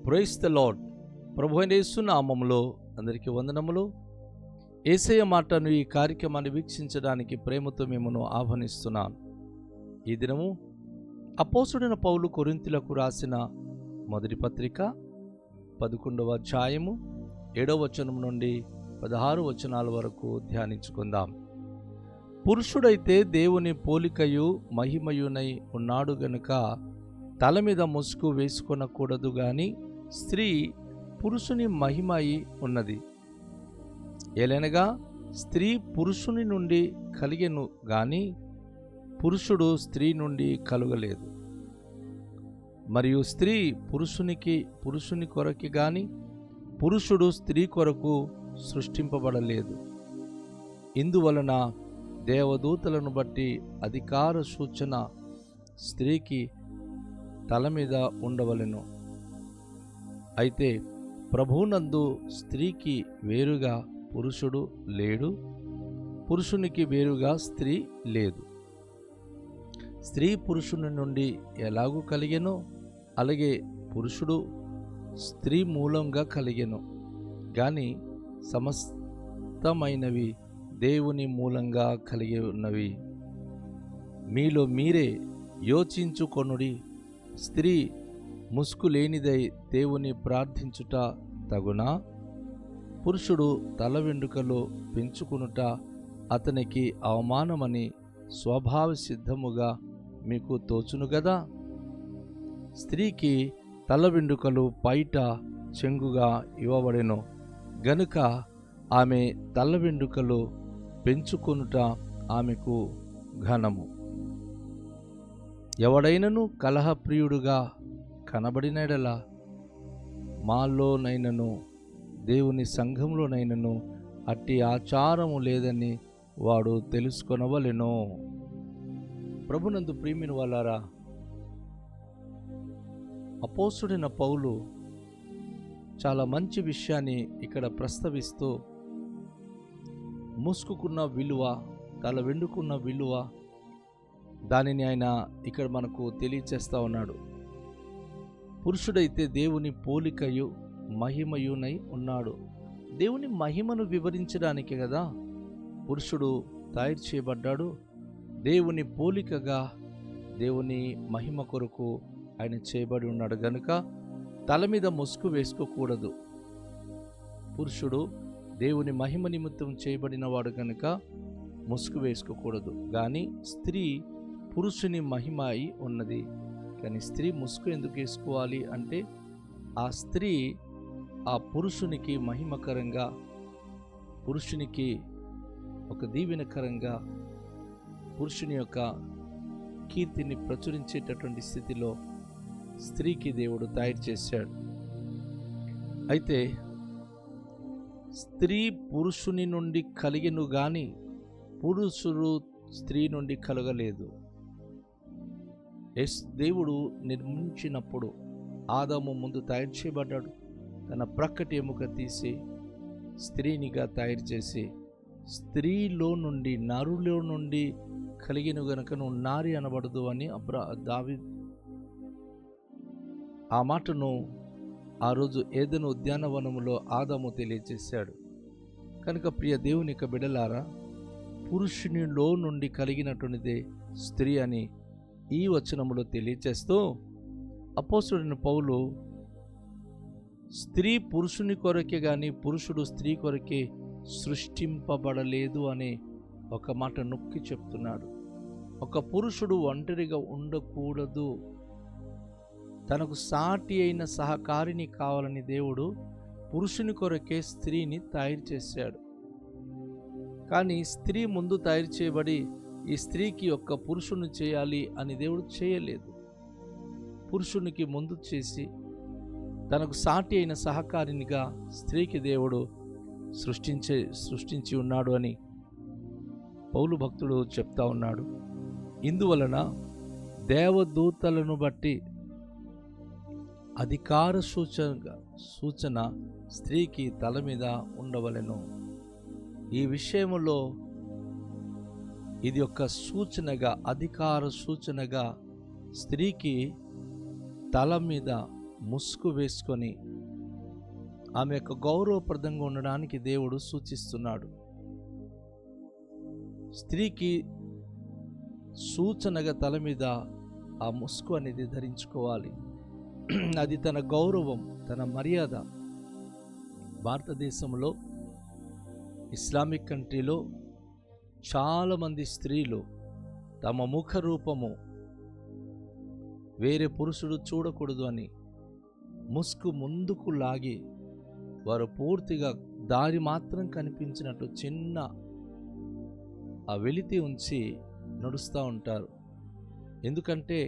Praise the lord. ప్రభువైన యేసు నామములో అందరికీ వందనములు. యేసయ్య మాటను ఈ కార్యక్రమాన్ని వీక్షించడానికి ప్రేమతో మిమ్మల్ని ఆహ్వానిస్తున్నాను. ఈ దినము అపోస్తుడైన పౌలు కొరింథీయులకు రాసిన మొదటి పత్రిక 11వ అధ్యాయము 7వ వచనం నుండి 16 వచనాల వరకు ధ్యానించుకుందాం. పురుషుడైతే దేవుని పోలికయు మహిమయునై ఉన్నాడు గనుక తల మీద ముసుగు వేసుకొనకూడదు గాని స్త్రీ పురుషుని మహిమ అయి ఉన్నది. ఏలనగా స్త్రీ పురుషుని నుండి కలిగెను గాని పురుషుడు స్త్రీ నుండి కలుగలేదు. మరియు స్త్రీ పురుషుని కొరకు గాని పురుషుడు స్త్రీ కొరకు సృష్టింపబడలేదు. ఇందువలన దేవదూతలను బట్టి అధికార సూచన స్త్రీకి తల మీద ఉండవలెను. అయితే ప్రభువునందు స్త్రీకి వేరుగా పురుషుడు లేడు, పురుషునికి వేరుగా స్త్రీ లేదు. స్త్రీ పురుషుని నుండి ఎలాగూ కలిగెనో అలాగే పురుషుడు స్త్రీ మూలంగా కలిగెను. గాని సమస్తమైనవి దేవుని మూలంగా కలిగి ఉన్నవి. మీలో మీరే యోచించుకొనుడి. స్త్రీ ముసుగు లేనిదై దేవుని ప్రార్థించుట తగునా? పురుషుడు తల వెండ్రుకలు పెంచుకునుట అతనికి అవమానమని స్వభావ సిద్ధముగా మీకు తోచును గదా. స్త్రీకి తల వెండ్రుకలు పైట చెంగుగా ఇవ్వబడెను గనుక ఆమె తల వెండ్రుకలు పెంచుకొనుట ఆమెకు ఘనము. ఎవడైనను కలహప్రియుడుగా కనబడినడలా మాలోనైనను దేవుని సంఘంలోనైనను అట్టి ఆచారము లేదని వాడు తెలుసుకొనవలెను. ప్రభునందు ప్రియమైన వాళ్ళారా, అపోస్తుడైన పౌలు చాలా మంచి విషయాన్ని ఇక్కడ ప్రస్తావిస్తూ ముసుగుకున్న విలువ, తల వెండుకున్న విలువ, దానిని ఆయన ఇక్కడ మనకు తెలియచేస్తూ ఉన్నాడు. పురుషుడైతే దేవుని పోలికయు మహిమయునై ఉన్నాడు. దేవుని మహిమను వివరించడానికి కదా పురుషుడు తయారు చేయబడ్డాడు. దేవుని పోలికగా దేవుని మహిమ కొరకు ఆయన చేయబడి ఉన్నాడు గనుక తల మీద ముసుగు వేసుకోకూడదు. పురుషుడు దేవుని మహిమ నిమిత్తం చేయబడిన వాడు కనుక ముసుగు వేసుకోకూడదు. కానీ స్త్రీ పురుషుని మహిమ అయి ఉన్నది. కానీ స్త్రీ ముసుగు ఎందుకు వేసుకోవాలి అంటే ఆ స్త్రీ ఆ పురుషునికి మహిమకరంగా, పురుషునికి ఒక దీవెనకరంగా, పురుషుని యొక్క కీర్తిని ప్రచురించేటటువంటి స్థితిలో స్త్రీకి దేవుడు తయారు చేశాడు. అయితే స్త్రీ పురుషుని నుండి కలిగెను గాని పురుషుడు స్త్రీ నుండి కలగలేదు. దేవుడు నిర్మించినప్పుడు ఆదాము ముందు తయారు చేయబడ్డాడు. తన ప్రక్కటి ఎముక తీసి స్త్రీనిగా తయారు చేసి స్త్రీలో నుండి, నరులో నుండి కలిగిన గనుక నువ్వు నారి అనబడదు అని ఆ మాటను ఆ రోజు ఏదెను ఉద్యానవనములో ఆదాము తెలియజేశాడు. కనుక ప్రియ దేవుని యొక్క బిడ్డలారా, పురుషునిలో నుండి కలిగినటువంటిదే స్త్రీ అని ఈ వచనములో తెలియచేస్తూ అపోస్తుడైన పౌలు స్త్రీ పురుషుని కొరకే గాని పురుషుడు స్త్రీ కొరకే సృష్టింపబడలేదు అనే ఒక మాట నొక్కి చెప్తున్నాడు. ఒక పురుషుడు ఒంటరిగా ఉండకూడదు. తనకు సాటి అయిన సహకారిని కావాలని దేవుడు పురుషుని కొరకే స్త్రీని తయారు చేశాడు. కానీ స్త్రీ ముందు తయారు చేయబడి ఈ స్త్రీకి ఒక్క పురుషుని చేయాలి అని దేవుడు చేయలేదు. పురుషునికి ముందు చేసి తనకు సాటి అయిన సహకారినిగా స్త్రీకి దేవుడు సృష్టించి ఉన్నాడు అని పౌలు భక్తుడు చెప్తా ఉన్నాడు. ఇందువలన దేవదూతలను బట్టి అధికార సూచన స్త్రీకి తల మీద ఉండవలెను. ఈ విషయములో ఇది ఒక సూచనగా, అధికార సూచనగా స్త్రీకి తల మీద ముసుగు వేసుకొని ఆమె యొక్క గౌరవప్రదంగా ఉండడానికి దేవుడు సూచిస్తున్నాడు. స్త్రీకి సూచనగా తల మీద ఆ ముసుగు అనేది ధరించుకోవాలి. అది తన గౌరవం, తన మర్యాద. భారతదేశంలో, ఇస్లామిక్ కంట్రీలో చాలామంది స్త్రీలు తమ ముఖ రూపము వేరే పురుషుడు చూడకూడదు అని ముసుగు ముందుకు లాగి వారు పూర్తిగా దారి మాత్రం కనిపించినట్టు చిన్న ఆ వెలితి ఉంచి నడుస్తూ ఉంటారు. ఎందుకంటే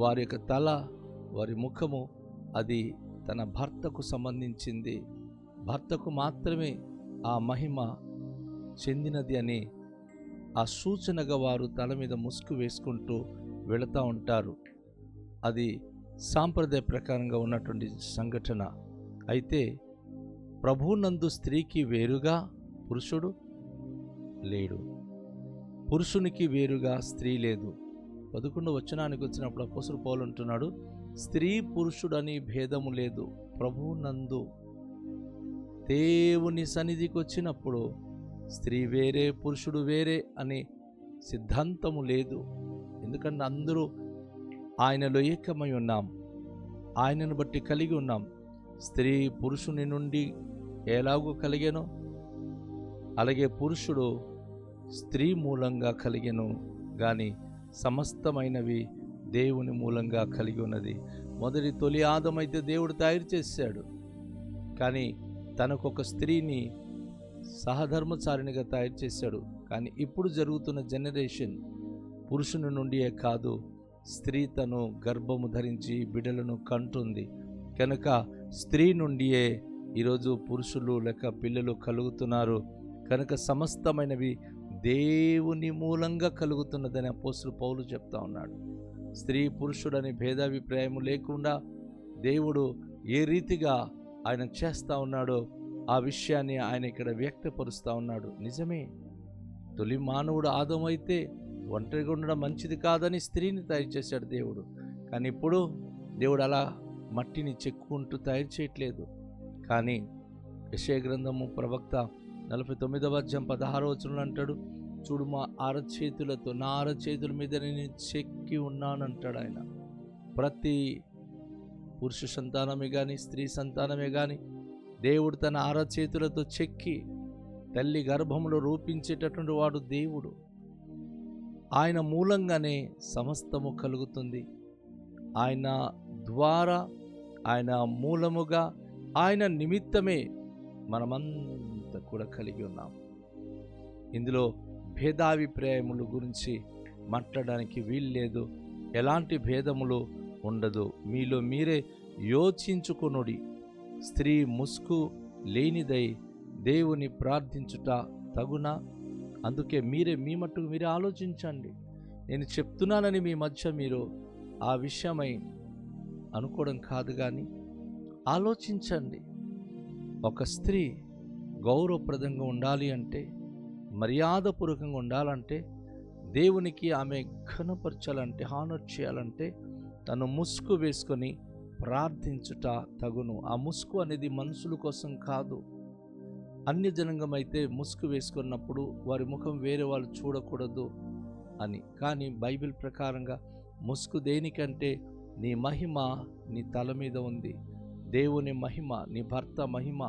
వారి యొక్క తల, వారి ముఖము అది తన భర్తకు సంబంధించింది, భర్తకు మాత్రమే ఆ మహిమ చెందినది అని ఆ సూచనగా వారు తల మీద ముసుగు వేసుకుంటూ వెళుతూ ఉంటారు. అది సాంప్రదాయ ప్రకారంగా ఉన్నటువంటి సంఘటన. అయితే ప్రభువునందు స్త్రీకి వేరుగా పురుషుడు లేడు, పురుషునికి వేరుగా స్త్రీ లేదు. 11వ వచనానికి వచ్చినప్పుడు అపోస్తలుడు పౌలు అంటున్నాడు, స్త్రీ పురుషుడని భేదము లేదు, ప్రభువునందు దేవుని సన్నిధికి వచ్చినప్పుడు స్త్రీ వేరే పురుషుడు వేరే అనే సిద్ధాంతము లేదు. ఎందుకంటే అందరూ ఆయనలో ఏకమై ఉన్నాం, ఆయనను బట్టి కలిగి ఉన్నాం. స్త్రీ పురుషుని నుండి ఎలాగో కలిగెనో అలాగే పురుషుడు స్త్రీ మూలంగా కలిగెను, కానీ సమస్తమైనవి దేవుని మూలంగా కలిగి ఉన్నది. మొదటి తొలి ఆదమైతే దేవుడు తయారు చేశాడు, కానీ తనకొక స్త్రీని సహధర్మచారిణిగా తయారు చేశాడు. కానీ ఇప్పుడు జరుగుతున్న జనరేషన్ పురుషుని నుండియే కాదు, స్త్రీ తను గర్భము ధరించి బిడ్డలను కంటుంది కనుక స్త్రీ నుండియే ఈరోజు పురుషులు లేక పిల్లలు కలుగుతున్నారు. కనుక సమస్తమైనవి దేవుని మూలంగా కలుగుతున్నదని అపోస్తలుడు పౌలు చెప్తా ఉన్నాడు. స్త్రీ పురుషుడని భేదాభిప్రాయం లేకుండా దేవుడు ఏ రీతిగా ఆయన చేస్తూ ఉన్నాడో ఆ విషయాన్ని ఆయన ఇక్కడ వ్యక్తపరుస్తూ ఉన్నాడు. నిజమే, తొలి మానవుడు ఆదమైతే ఒంటరిగా ఉండడం మంచిది కాదని స్త్రీని తయారు చేశాడు దేవుడు. కానీ ఇప్పుడు దేవుడు అలా మట్టిని చెక్కుంటూ తయారు చేయట్లేదు. కానీ యెషయా గ్రంథము ప్రవక్త 49వ అధ్యాయం 16వ వచనంలో అంటాడు, చూడు మా అరచేతులతో, నా అరచేతుల మీద నేను చెక్కి ఉన్నానంటాడు ఆయన. ప్రతి పురుష సంతానమే కానీ స్త్రీ సంతానమే కానీ దేవుడు తన అరచేతులతో చెక్కి తల్లి గర్భంలో రూపించేటటువంటి వాడు దేవుడు. ఆయన మూలంగానే సమస్తము కలుగుతుంది. ఆయన ద్వారా, ఆయన మూలముగా, ఆయన నిమిత్తమే మనమంతా కూడా కలిగి ఉన్నాం. ఇందులో భేదాభిప్రాయముల గురించి మాట్లాడడానికి వీల్లేదు, ఎలాంటి భేదములు ఉండదు. మీలో మీరే యోచించుకొనుడి, స్త్రీ ముసుగు లేనిదై దేవుని ప్రార్థించుట తగునా? అందుకే మీరే మీ మట్టుకు మీరే ఆలోచించండి. నేను చెప్తున్నానని మీ మధ్య మీరు ఆ విషయమై అనుకోవడం కాదు, కానీ ఆలోచించండి. ఒక స్త్రీ గౌరవప్రదంగా ఉండాలి అంటే, మర్యాదపూర్వకంగా ఉండాలంటే, దేవునికి ఆమె ఘనపరచాలంటే, హానర్ చేయాలంటే తను ముసుగు వేసుకొని ప్రార్థించుట తగును. ఆ ముసుగు అనేది మనుషుల కోసం కాదు. అన్య జనాంగమైతే ముసుగు వేసుకున్నప్పుడు వారి ముఖం వేరే వాళ్ళు చూడకూడదు అని. కానీ బైబిల్ ప్రకారంగా ముసుగు దేనికంటే, నీ మహిమ నీ తల మీద ఉంది, దేవుని మహిమ, నీ భర్త మహిమ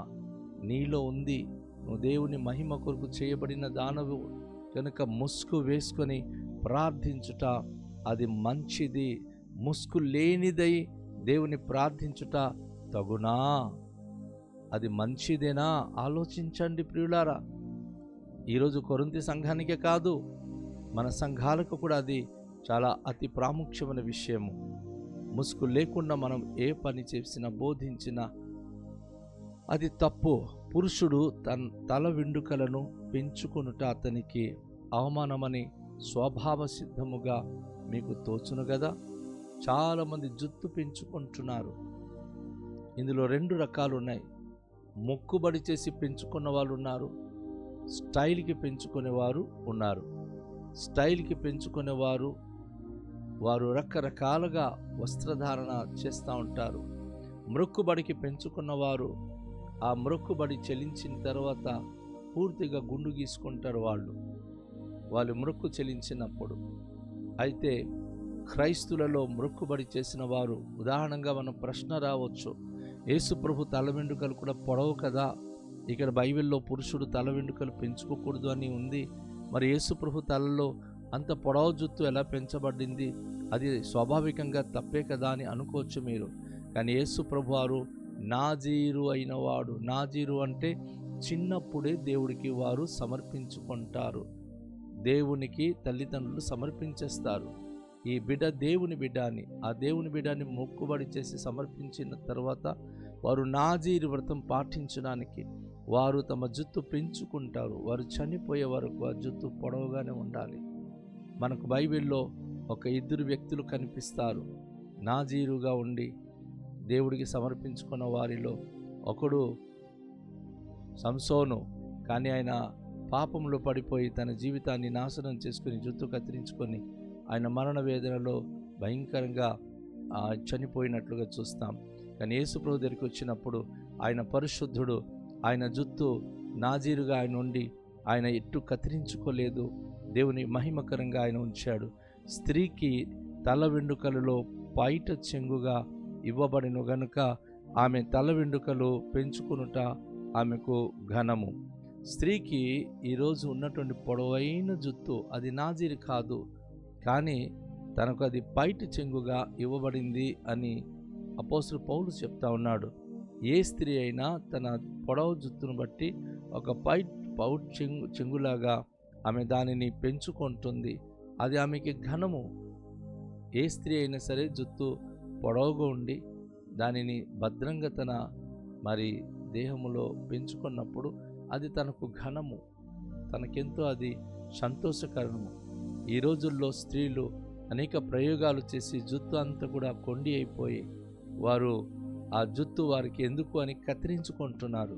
నీలో ఉంది, నువ్వు దేవుని మహిమ కొరకు చేయబడిన దానవు కనుక ముసుగు వేసుకొని ప్రార్థించుట అది మంచిది. ముసుగు లేనిదై దేవుని ప్రార్థించుట తగునా? అది మంచిదేనా? ఆలోచించండి ప్రియులారా. ఈరోజు కొరింథీ సంఘానికే కాదు, మన సంఘాలకు కూడా అది చాలా అతి ప్రాముఖ్యమైన విషయము. ముసుగు లేకుండా మనం ఏ పని చేసినా బోధించినా అది తప్పు. పురుషుడు తన తల వెండ్రుకలను పెంచుకొనుట అతనికి అవమానమని స్వభావ సిద్ధముగా మీకు తోచును కదా. చాలామంది జుత్తు పెంచుకుంటున్నారు. ఇందులో 2 రకాలు ఉన్నాయి. మొక్కుబడి చేసి పెంచుకున్న వాళ్ళు ఉన్నారు, స్టైల్కి పెంచుకునేవారు ఉన్నారు. స్టైల్కి పెంచుకునేవారు వారు రకరకాలుగా వస్త్రధారణ చేస్తూ ఉంటారు. మ్రొక్కుబడికి పెంచుకున్నవారు ఆ మ్రొక్కుబడి చెల్లించిన తర్వాత పూర్తిగా గుండు గీసుకుంటారు వాళ్ళు మ్రొక్కు చెల్లించినప్పుడు. అయితే క్రైస్తులలో మ్రొక్కుబడి చేసిన వారు, ఉదాహరణగా మనం ప్రశ్న రావచ్చు, యేసు ప్రభు తల వెంట్రుకలు కూడా పొడవు కదా, ఇక్కడ బైబిల్లో పురుషుడు తల వెంట్రుకలు పెంచుకోకూడదు అని ఉంది, మరి యేసు ప్రభు తలలో అంత పొడవు జుత్తు ఎలా పెంచబడింది, అది స్వాభావికంగా తప్పే కదా అని అనుకోవచ్చు మీరు. కానీ యేసు ప్రభు వారు నాజీరు అయినవాడు. నాజీరు అంటే చిన్నప్పుడే దేవుడికి వారు సమర్పించుకుంటారు, దేవునికి తల్లిదండ్రులు సమర్పించేస్తారు. ఈ బిడ్డ దేవుని బిడ్డ అని, ఆ దేవుని బిడ్డని మొక్కుబడి చేసి సమర్పించిన తర్వాత వారు నాజీరు వ్రతం పాటించడానికి వారు తమ జుత్తు పెంచుకుంటారు. వారు చనిపోయే వరకు ఆ జుత్తు పొడవుగానే ఉండాలి. మనకు బైబిల్లో ఒక 2 వ్యక్తులు కనిపిస్తారు నాజీరుగా ఉండి దేవుడికి సమర్పించుకున్న వారిలో. ఒకడు సంసోను, కానీ ఆయన పాపంలో పడిపోయి తన జీవితాన్ని నాశనం చేసుకుని జుత్తు కత్తిరించుకొని ఆయన మరణ వేదనలో భయంకరంగా చనిపోయినట్లుగా చూస్తాం. కానీ యేసు ప్రభు దగ్గరికి వచ్చినప్పుడు ఆయన పరిశుద్ధుడు, ఆయన జుత్తు నాజీరుగా ఆయన ఉండి ఆయన ఎట్టు కత్తిరించుకోలేదు, దేవుని మహిమకరంగా ఆయన ఉంచాడు. స్త్రీకి తల వెంట్రుకలలో పైట చెంగుగా ఇవ్వబడిన గనుక ఆమె తల వెంట్రుకలు పెంచుకునుట ఆమెకు ఘనము. స్త్రీకి ఈరోజు ఉన్నటువంటి పొడవైన జుత్తు అది నాజీరు కాదు, కానీ తనకు అది పైట చెంగుగా ఇవ్వబడింది అని అపోస్తలుడు పౌలు చెప్తా ఉన్నాడు. ఏ స్త్రీ అయినా తన పొడవు జుత్తును బట్టి ఒక పౌట్ చెంగులాగా ఆమె దానిని పెంచుకుంటుంది, అది ఆమెకి ఘనము. ఏ స్త్రీ అయినా సరే జుత్తు పొడవుగా ఉండి దానిని భద్రంగా తన దేహములో పెంచుకున్నప్పుడు అది తనకు ఘనము, తనకెంతో అది సంతోషకరము. ఈ రోజుల్లో స్త్రీలు అనేక ప్రయోగాలు చేసి జుత్తు అంతా కూడా కొండి అయిపోయి వారు ఆ జుత్తు వారికి ఎందుకు అని కత్తిరించుకుంటున్నారు.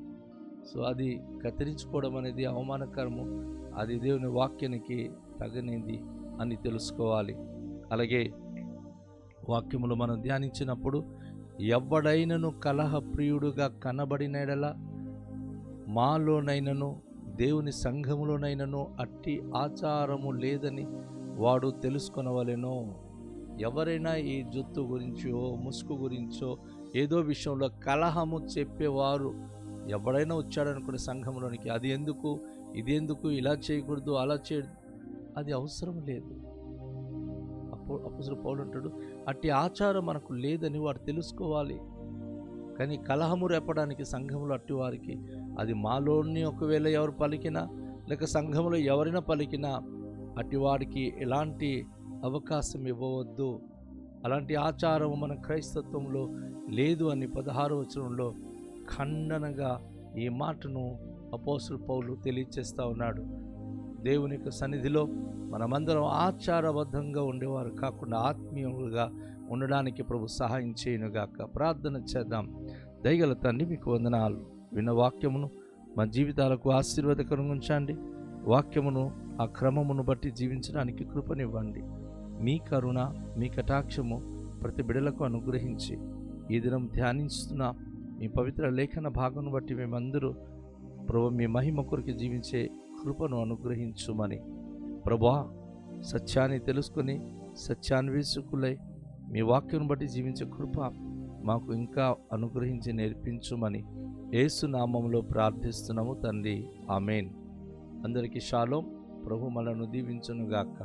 సో అది కత్తిరించుకోవడం అనేది అవమానకరము, అది దేవుని వాక్యానికి తగనిది అని తెలుసుకోవాలి. అలాగే వాక్యములు మనం ధ్యానించినప్పుడు, ఎవడైనను కలహ ప్రియుడుగా కనబడినడలా మాలోనైనను దేవుని సంఘములోనైనను అట్టి ఆచారము లేదని వాడు తెలుసుకొనవలెను. ఎవరైనా ఈ జుత్తు గురించో ముసుగు గురించో ఏదో విషయంలో కలహము చెప్పేవారు ఎవడైనా వచ్చాడనుకునే సంఘంలోనికి, అది ఎందుకు, ఇది ఎందుకు, ఇలా చేయకూడదు, అలా చేయదు, అది అవసరం లేదు. అపోస్తలుడు పౌలు అంటాడు, అట్టి ఆచారం మనకు లేదని వాడు తెలుసుకోవాలి. కానీ కలహము రేపడానికి సంఘంలో అట్టి వారికి, అది మాలోని ఒకవేళ ఎవరు పలికినా లేక సంఘంలో ఎవరైనా పలికినా అటివాడికి ఎలాంటి అవకాశం ఇవ్వవద్దు. అలాంటి ఆచారం మన క్రైస్తత్వంలో లేదు అని 16వ వచనంలో ఖండనగా ఈ మాటను అపోస్తలుడు పౌలు తెలియచేస్తూ ఉన్నాడు. దేవుని యొక్క సన్నిధిలో మనమందరం ఆచారబద్ధంగా ఉండేవారు కాకుండా ఆత్మీయులుగా ఉండడానికి ప్రభు సహాయం చేయనుగాక. ప్రార్థన చేద్దాం. దయగల తండ్రి, మీకు వందనాలు. విన్న వాక్యమును మా జీవితాలకు ఆశీర్వాదకరంగా ఉంచండి. వాక్యమును ఆ క్రమమును బట్టి జీవించడానికి కృపనివ్వండి. మీ కరుణ, మీ కటాక్షము ప్రతి బిడలకు అనుగ్రహించి ఈ దినం ధ్యానిస్తున్న మీ పవిత్ర లేఖన భాగమును బట్టి మేమందరూ ప్రభు మీ మహిమ కొరకు జీవించే కృపను అనుగ్రహించుమని, ప్రభువా సత్యాన్ని తెలుసుకొని సత్యాన్వేషకులై మీ వాక్యం బట్టి జీవించే కృప మాకు ఇంకా అనుగ్రహించి నేర్పించుమని యేసు నామములో ప్రార్థిస్తున్నాము తండ్రి, ఆమేన్. అందరికీ షాలోం. ప్రభు మనను దీవించునుగాక.